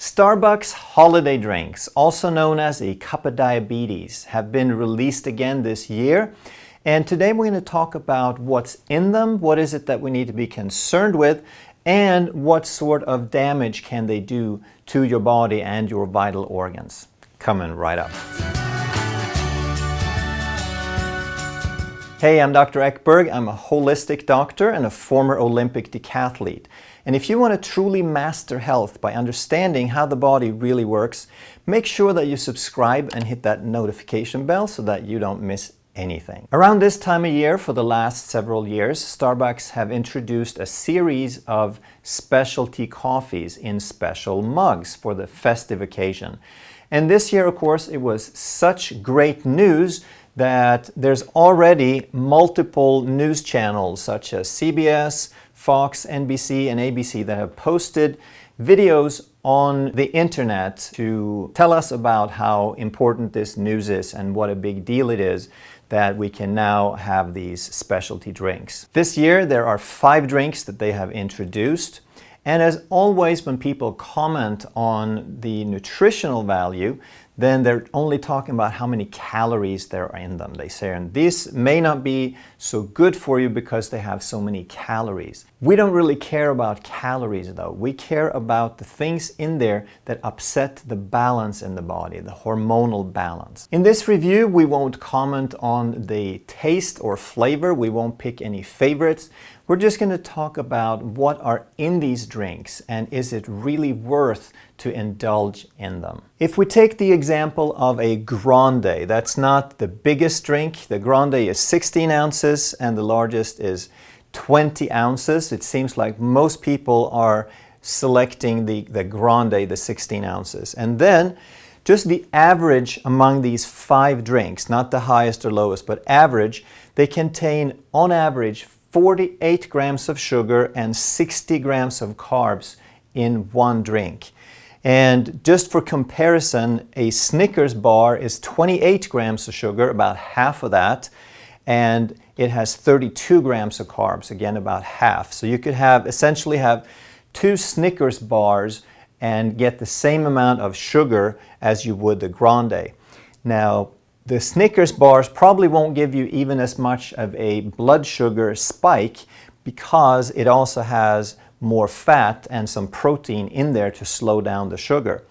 Starbucks holiday drinks, also known as a cup of diabetes, have been released again this year. And today we're going to talk about what's in them, what is it that we need to be concerned with, and what sort of damage can they do to your body and your vital organs. Coming right up. Hey, I'm Dr. Ekberg. I'm a holistic doctor and a former Olympic decathlete. And if you want to truly master health by understanding how the body really works, make sure that you subscribe and hit that notification bell so that you don't miss anything. Around this time of year, for the last several years, Starbucks have introduced a series of specialty coffees in special mugs for the festive occasion. And this year, of course, it was such great news that there's already multiple news channels such as CBS, Fox, NBC, and ABC that have posted videos on the internet to tell us about how important this news is and what a big deal it is that we can now have these specialty drinks. This year there are 5 drinks that they have introduced. And as always, when people comment on the nutritional value, then they're only talking about how many calories there are in them. They say, and these may not be so good for you because they have so many calories. We don't really care about calories though. We care about the things in there that upset the balance in the body, the hormonal balance. In this review, we won't comment on the taste or flavor. We won't pick any favorites. We're just going to talk about what are in these drinks and is it really worth to indulge in them. If we take the example of a grande, that's not the biggest drink. The grande is 16 ounces and the largest is 20 ounces. It seems like most people are selecting the grande, the 16 ounces. And then just the average among these 5 drinks, not the highest or lowest, but average, they contain on average 48 grams of sugar and 60 grams of carbs in one drink. And just for comparison, a Snickers bar is 28 grams of sugar, about half of that, and it has 32 grams of carbs, again about half. So you could essentially have 2 Snickers bars and get the same amount of sugar as you would the grande. Now, the Snickers bars probably won't give you even as much of a blood sugar spike because it also has more fat and some protein in there to slow down the sugar.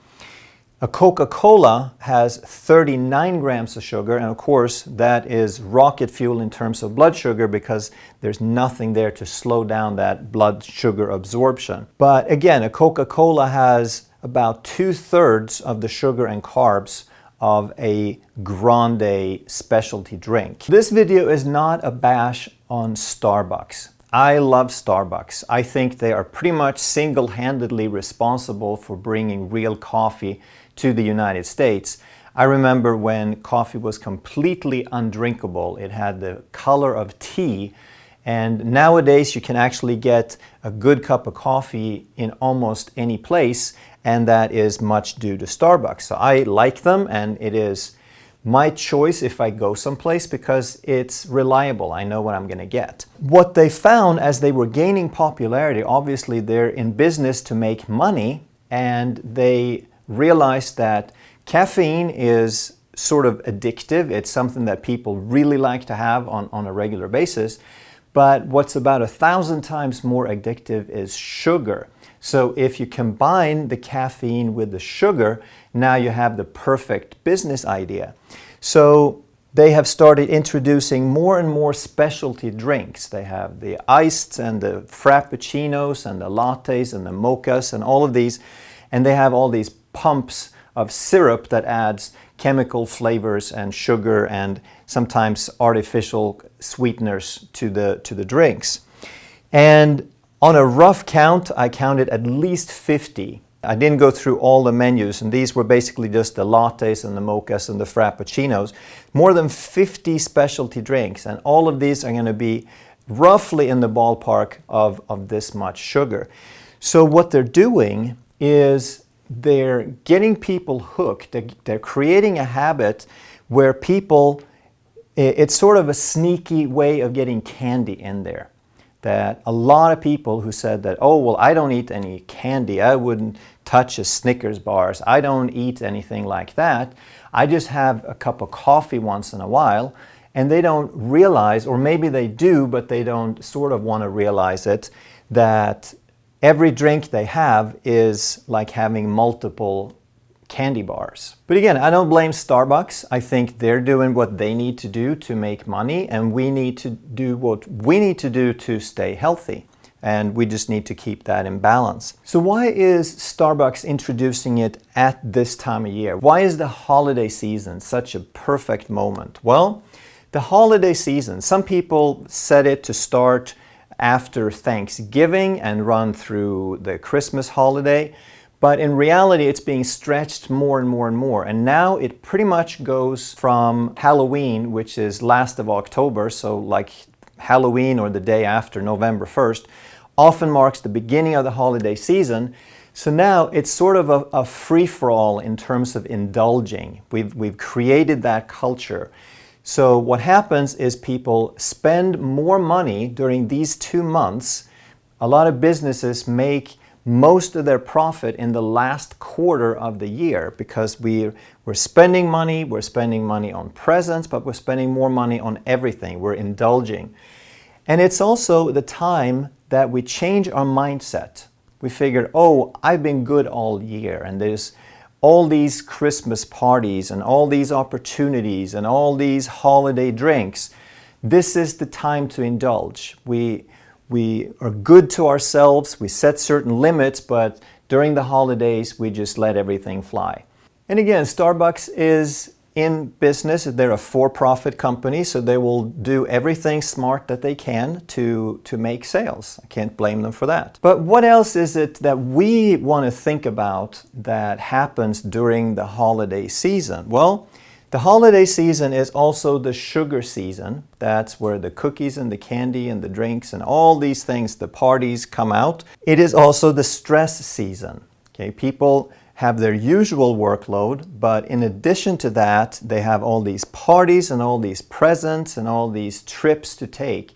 A Coca-Cola has 39 grams of sugar, and of course that is rocket fuel in terms of blood sugar because there's nothing there to slow down that blood sugar absorption. But again, a Coca-Cola has about 2/3 of the sugar and carbs of a grande specialty drink. This video is not a bash on Starbucks. I love Starbucks. I think they are pretty much single-handedly responsible for bringing real coffee to the United States. I remember when coffee was completely undrinkable. It had the color of tea, and nowadays you can actually get a good cup of coffee in almost any place, and that is much due to Starbucks. So I like them, and it is my choice if I go someplace because it's reliable. I know what I'm going to get. What they found as they were gaining popularity, obviously they're in business to make money, and they realized that caffeine is sort of addictive. It's something that people really like to have on a regular basis. But what's about 1,000 times more addictive is sugar. So if you combine the caffeine with the sugar, now you have the perfect business idea. So they have started introducing more and more specialty drinks. They have the iced and the frappuccinos and the lattes and the mochas and all of these. And they have all these pumps of syrup that adds chemical flavors and sugar and sometimes artificial sweeteners to the drinks. And on a rough count, I counted at least 50. I didn't go through all the menus, and these were basically just the lattes and the mochas and the frappuccinos. More than 50 specialty drinks, and all of these are going to be roughly in the ballpark of this much sugar. So what they're doing is they're getting people hooked. They're creating a habit where people, it's sort of a sneaky way of getting candy in there. that a lot of people who said that, oh, well, I don't eat any candy, I wouldn't touch a Snickers bars, I don't eat anything like that, I just have a cup of coffee once in a while, and they don't realize, or maybe they do, but they don't sort of want to realize it, that every drink they have is like having multiple candy bars. But again, I don't blame Starbucks. I think they're doing what they need to do to make money, and we need to do what we need to do to stay healthy. And we just need to keep that in balance. So why is Starbucks introducing it at this time of year? Why is the holiday season such a perfect moment? Well, the holiday season, some people set it to start after Thanksgiving and run through the Christmas holiday. But in reality, it's being stretched more and more and more. And now it pretty much goes from Halloween, which is last of October, so like Halloween or the day after, November 1st, often marks the beginning of the holiday season. So now it's sort of a free-for-all in terms of indulging. We've created that culture. So what happens is people spend more money during these 2 months. A lot of businesses make most of their profit in the last quarter of the year because we're spending money on presents, but we're spending more money on everything. We're indulging. And it's also the time that we change our mindset. We figure, oh, I've been good all year, and there's all these Christmas parties and all these opportunities and all these holiday drinks. This is the time to indulge. We are good to ourselves, we set certain limits, but during the holidays, we just let everything fly. And again, Starbucks is in business. They're a for-profit company, so they will do everything smart that they can to make sales. I can't blame them for that. But what else is it that we want to think about that happens during the holiday season? Well, the holiday season is also the sugar season. That's where the cookies and the candy and the drinks and all these things, the parties come out. It is also the stress season. Okay, people have their usual workload, but in addition to that, they have all these parties and all these presents and all these trips to take.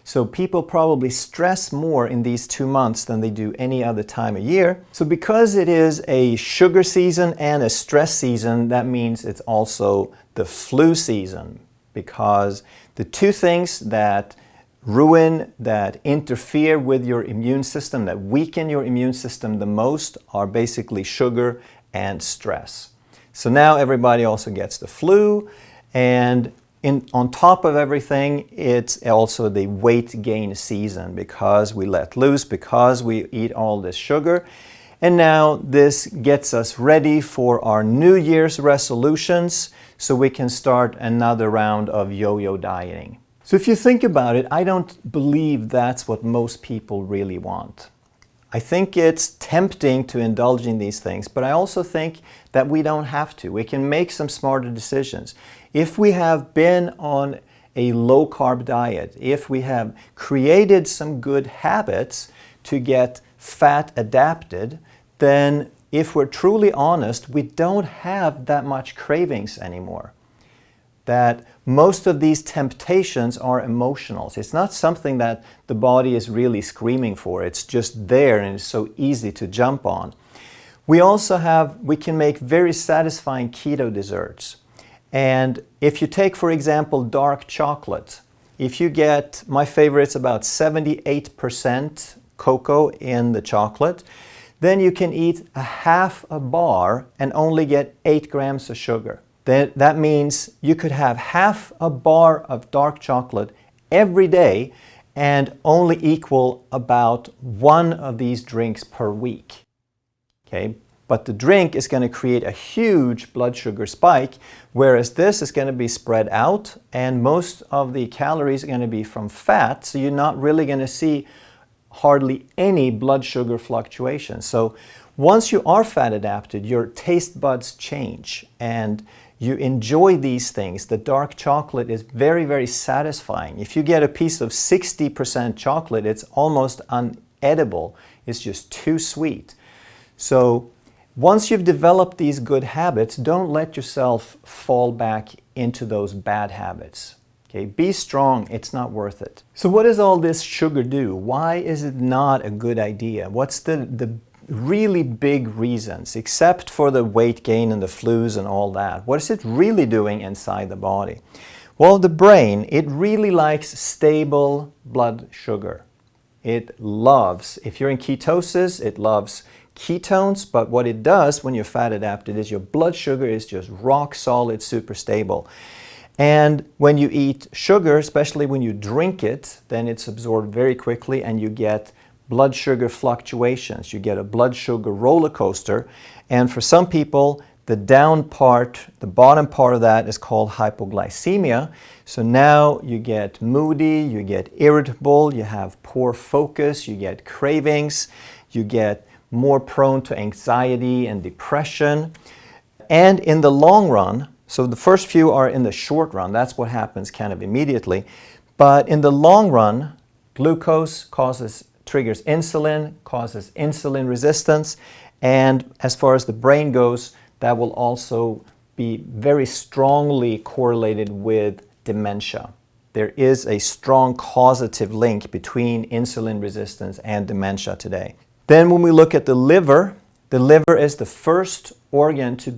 So people probably stress more in these 2 months than they do any other time of year. So because it is a sugar season and a stress season, that means it's also the flu season, because the two things that ruin, that interfere with your immune system, that weaken your immune system the most are basically sugar and stress. So now everybody also gets the flu, and on top of everything, it's also the weight gain season because we let loose, because we eat all this sugar. And now this gets us ready for our New Year's resolutions so we can start another round of yo-yo dieting. So if you think about it, I don't believe that's what most people really want. I think it's tempting to indulge in these things, but I also think that we don't have to. We can make some smarter decisions. If we have been on a low-carb diet, if we have created some good habits to get fat adapted, then if we're truly honest, we don't have that much cravings anymore. That most of these temptations are emotional. It's not something that the body is really screaming for. It's just there and it's so easy to jump on. We can make very satisfying keto desserts. And if you take, for example, dark chocolate, if you get, my favorite's about 78% cocoa in the chocolate, then you can eat a half a bar and only get 8 grams of sugar. That means you could have half a bar of dark chocolate every day and only equal about 1 of these drinks per week. Okay? But the drink is going to create a huge blood sugar spike, whereas this is going to be spread out and most of the calories are going to be from fat, so you're not really going to see hardly any blood sugar fluctuation. So once you are fat adapted, your taste buds change and you enjoy these things. The dark chocolate is very, very satisfying. If you get a piece of 60% chocolate, it's almost unedible. It's just too sweet. So once you've developed these good habits, don't let yourself fall back into those bad habits. Okay, be strong, it's not worth it. So what does all this sugar do? Why is it not a good idea? What's the really big reasons, except for the weight gain and the flus and all that? What is it really doing inside the body? Well, the brain, it really likes stable blood sugar. It loves, if you're in ketosis, it loves ketones, but what it does when you're fat adapted is your blood sugar is just rock solid, super stable. And when you eat sugar, especially when you drink it, then it's absorbed very quickly and you get blood sugar fluctuations. You get a blood sugar roller coaster. And for some people, the down part, the bottom part of that is called hypoglycemia. So now you get moody, you get irritable, you have poor focus, you get cravings, you get more prone to anxiety and depression. And in the long run, so the first few are in the short run, that's what happens kind of immediately. But in the long run, glucose triggers insulin, causes insulin resistance, and as far as the brain goes, that will also be very strongly correlated with dementia. There is a strong causative link between insulin resistance and dementia today. Then when we look at the liver is the first organ to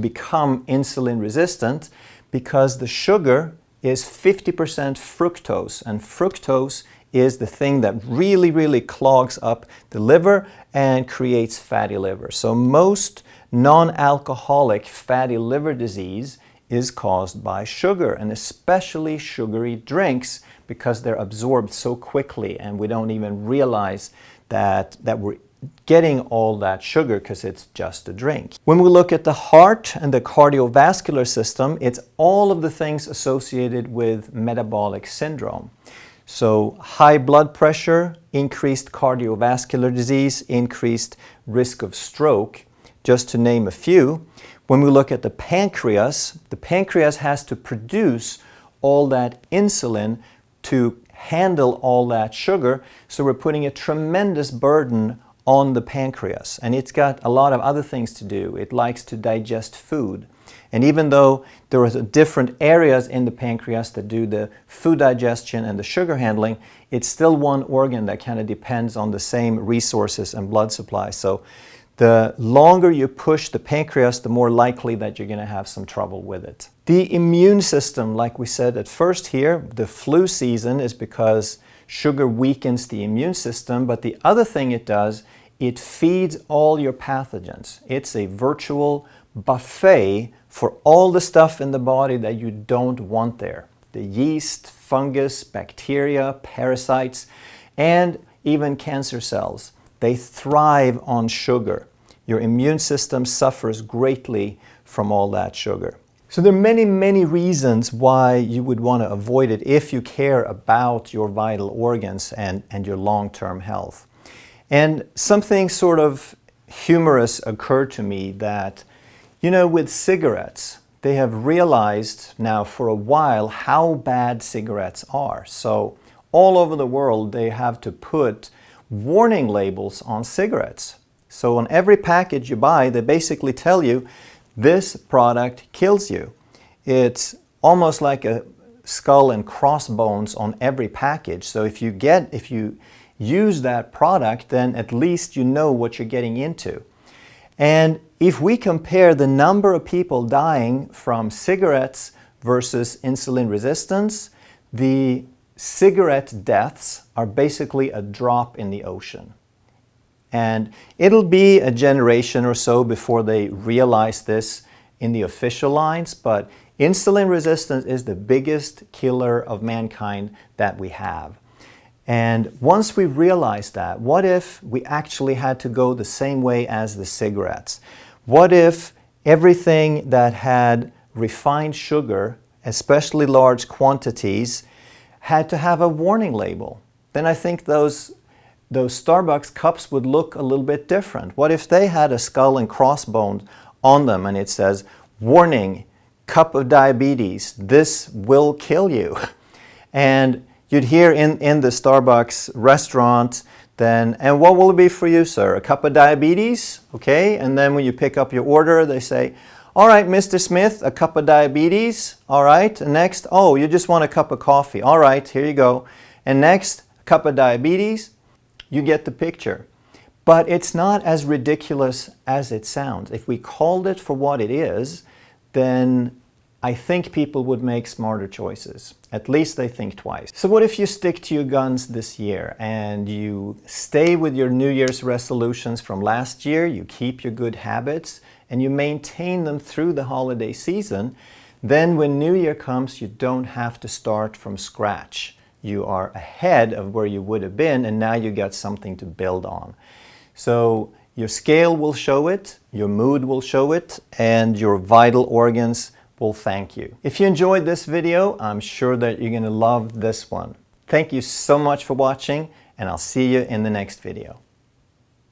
become insulin resistant because the sugar is 50% fructose, and fructose is the thing that really, really clogs up the liver and creates fatty liver. So most non-alcoholic fatty liver disease is caused by sugar, and especially sugary drinks, because they're absorbed so quickly and we don't even realize that we're getting all that sugar because it's just a drink. When we look at the heart and the cardiovascular system, it's all of the things associated with metabolic syndrome. So high blood pressure, increased cardiovascular disease, increased risk of stroke, just to name a few. When we look at the pancreas has to produce all that insulin to handle all that sugar, so we're putting a tremendous burden on the pancreas. And it's got a lot of other things to do. It likes to digest food. And even though there are different areas in the pancreas that do the food digestion and the sugar handling, it's still one organ that kind of depends on the same resources and blood supply. So the longer you push the pancreas, the more likely that you're going to have some trouble with it. The immune system, like we said at first here, the flu season is because sugar weakens the immune system, but the other thing it does, it feeds all your pathogens. It's a virtual buffet for all the stuff in the body that you don't want there. The yeast, fungus, bacteria, parasites, and even cancer cells. They thrive on sugar. Your immune system suffers greatly from all that sugar. So there are many, many reasons why you would want to avoid it if you care about your vital organs and your long-term health. And something sort of humorous occurred to me that, with cigarettes, they have realized now for a while how bad cigarettes are. So all over the world, they have to put warning labels on cigarettes. So on every package you buy, they basically tell you, this product kills you. It's almost like a skull and crossbones on every package. So if you use that product, then at least you know what you're getting into. And if we compare the number of people dying from cigarettes versus insulin resistance, the cigarette deaths are basically a drop in the ocean. And it'll be a generation or so before they realize this in the official lines, but insulin resistance is the biggest killer of mankind that we have. And once we realize that, what if we actually had to go the same way as the cigarettes? What if everything that had refined sugar, especially large quantities, had to have a warning label? Then I think those Starbucks cups would look a little bit different. What if they had a skull and crossbones on them and it says, warning, cup of diabetes, this will kill you? And you'd hear in the Starbucks restaurant then, and what will it be for you, sir? A cup of diabetes? Okay, and then when you pick up your order, they say, All right, Mr. Smith, a cup of diabetes. All right, next, oh, you just want a cup of coffee. All right, here you go. And next, a cup of diabetes. You get the picture. But it's not as ridiculous as it sounds. If we called it for what it is, then I think people would make smarter choices. At least they think twice. So what if you stick to your guns this year and you stay with your New Year's resolutions from last year, you keep your good habits, and you maintain them through the holiday season? Then when New Year comes, you don't have to start from scratch. You are ahead of where you would have been, and now you got something to build on. So your scale will show it, your mood will show it, and your vital organs will thank you. If you enjoyed this video, I'm sure that you're going to love this one. Thank you so much for watching, and I'll see you in the next video.